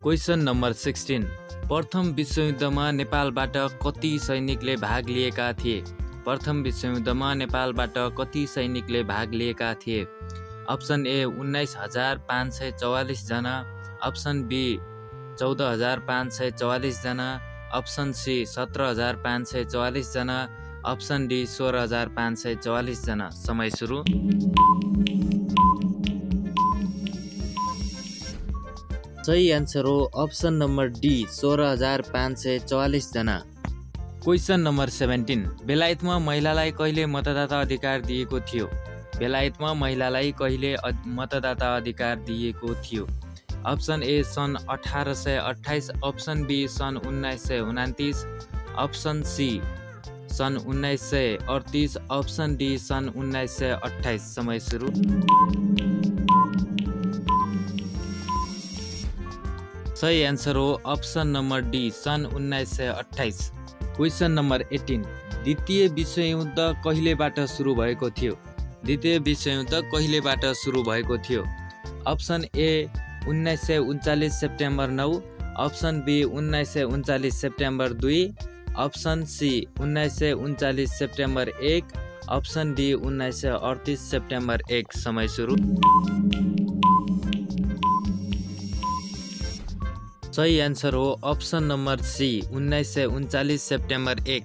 Question number 16। प्रथम विश्वयुद्धमा नेपालबाट कति सैनिकले भाग लिएका थिए? प्रथम विश्वयुद्धमा नेपालबाट कति सैनिकले भाग लिएका थिए? अप्सन ए 19,544 जना, अप्सन बी 14,544 जना, अप्सन सी 17,544 जना, अप्सन डी 16,544 जना। समय सुरु। सही आन्सर हो अप्सन नम्बर डी 16,544 जना। Question number 17। बेलायतमा महिलालाई कहिले मतदाता अधिकार दिएको थियो? बेलायतमा महिलालाई कहिले मतदाता अधिकार दिएको थियो? अप्सन ए सन् 1828, अप्सन बी सन् 1929, अप्सन सी सन् 1938, अप्सन डी सन् 1928। समय सुरु। सही आन्सर हो अप्सन नम्बर डी सन् 1928। Question number 18। द्वितीय विश्वयुद्ध कहिलेबाट सुरु भएको थियो? द्वितीय विश्वयुद्ध कहिलेबाट सुरु भएको थियो? Option A 1939 September 9, option B 1939 September 2, option C 1939 September 1, option D 1938 September 1। समय सुरु। सही आन्सर हो अप्सन नम्बर सी 1939 सेप्टेम्बर 1।